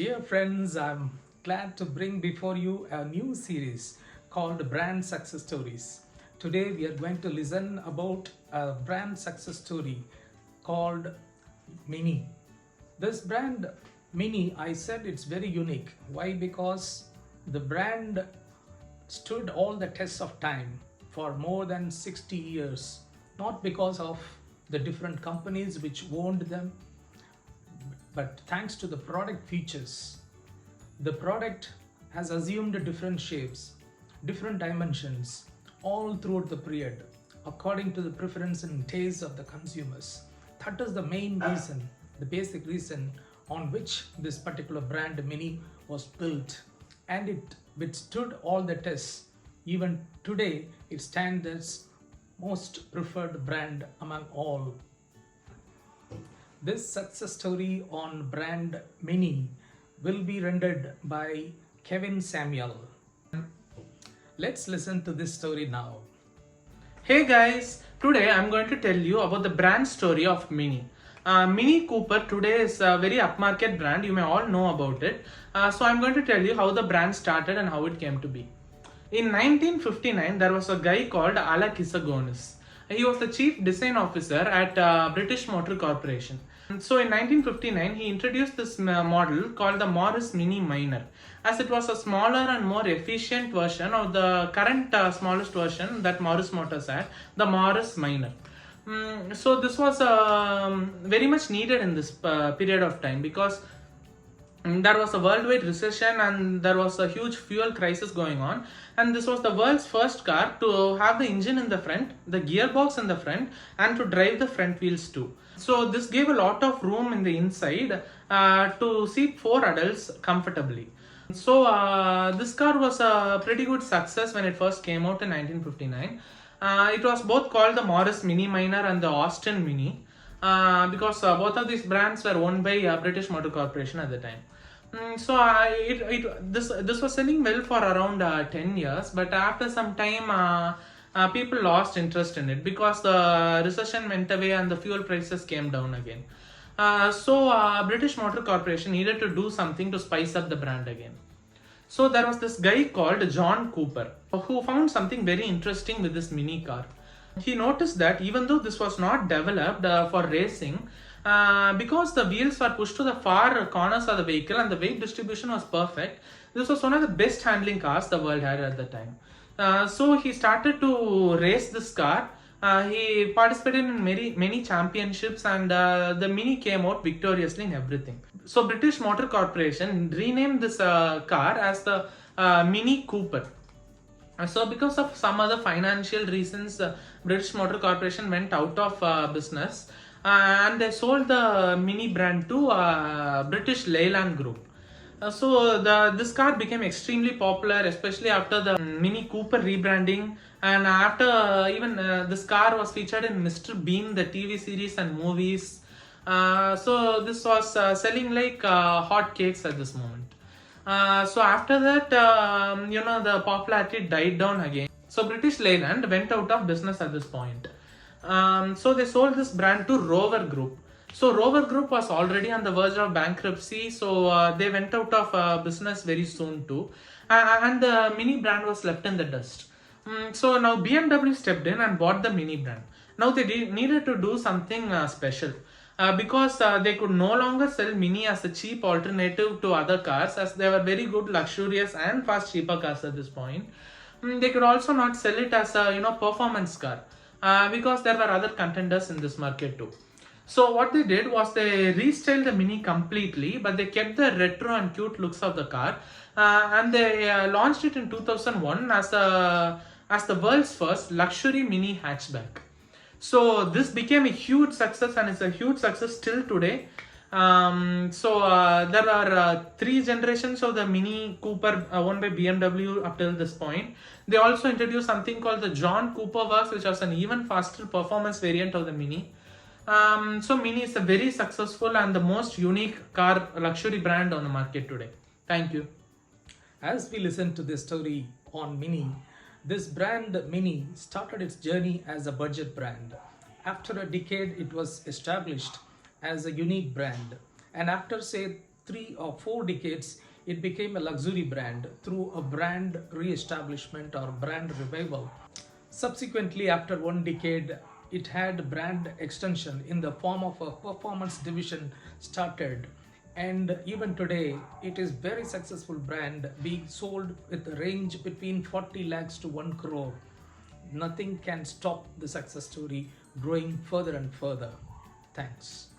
Dear friends, I'm glad to bring before you a new series called Brand Success Stories. Today we are going to listen about a brand success story called Mini. This brand Mini, I said it's very unique. Why? Because the brand stood all the tests of time for more than 60 years, not because of the different companies which owned them, but thanks to the product features. The product has assumed different shapes, different dimensions, all throughout the period, according to the preference and taste of the consumers. That is the main reason, the basic reason on which this particular brand Mini was built, and it withstood all the tests. Even today, it stands as most preferred brand among all. This success story on brand Mini will be rendered by Kevin Samuel. Let's listen to this story now. Hey guys, today I'm going to tell you about the brand story of Mini. Mini Cooper today is a very upmarket brand, you may all know about it. So I'm going to tell you how the brand started and how it came to be. In 1959, there was a guy called Ala Kisagonis. He was the chief design officer at British Motor Corporation. So in 1959, he introduced this model called the Morris Mini Minor, as it was a smaller and more efficient version of the current smallest version that Morris Motors had, the Morris Minor. So this was very much needed in this period of time, because there was a worldwide recession and there was a huge fuel crisis going on, and this was the world's first car to have the engine in the front, the gearbox in the front, and to drive the front wheels too. So this gave a lot of room in the inside to seat 4 adults comfortably. So this car was a pretty good success when it first came out in 1959. It was both called the Morris Mini Minor and the Austin Mini, because both of these brands were owned by British Motor Corporation at the time. This was selling well for around 10 years, but after some time people lost interest in it because the recession went away and the fuel prices came down again. British Motor Corporation needed to do something to spice up the brand again. So there was this guy called John Cooper who found something very interesting with this mini car. He noticed that even though this was not developed for racing, because the wheels were pushed to the far corners of the vehicle and the weight distribution was perfect, this was one of the best handling cars the world had at the time. So he started to race this car. He participated in many championships, and the Mini came out victoriously in everything. So British Motor Corporation renamed this car as the Mini Cooper. So because of some other financial reasons, British Motor Corporation went out of business, and they sold the Mini brand to British Leyland Group. This car became extremely popular, especially after the Mini Cooper rebranding, and after even this car was featured in Mr. Bean, the TV series and movies. So this was selling like hot cakes at this moment. So after that, the popularity died down again. So British Leyland went out of business at this point. So they sold this brand to Rover Group. So Rover Group was already on the verge of bankruptcy, so they went out of business very soon too, and the Mini brand was left in the dust. So now BMW stepped in and bought the Mini brand. Now they needed to do something special. Because they could no longer sell Mini as a cheap alternative to other cars, as they were very good, luxurious and fast cheaper cars at this point. They could also not sell it as a performance car, because there were other contenders in this market too. So what they did was they restyled the Mini completely, but they kept the retro and cute looks of the car, and they launched it in 2001 as the world's first luxury Mini hatchback. So this became a huge success, and it's a huge success still today. There are 3 generations of the Mini Cooper owned by BMW up till this point. They also introduced something called the John Cooper Works, which was an even faster performance variant of the Mini. So Mini is a very successful and the most unique car luxury brand on the market today. Thank you. As we listen to this story on Mini, this brand Mini started its journey as a budget brand. After a decade, it was established as a unique brand. And after say 3 or 4 decades, it became a luxury brand through a brand re-establishment or brand revival. Subsequently, after 1 decade, it had brand extension in the form of a performance division started. And even today, it is very successful brand being sold with a range between 40 lakhs to 1 crore. Nothing can stop the success story growing further and further. Thanks.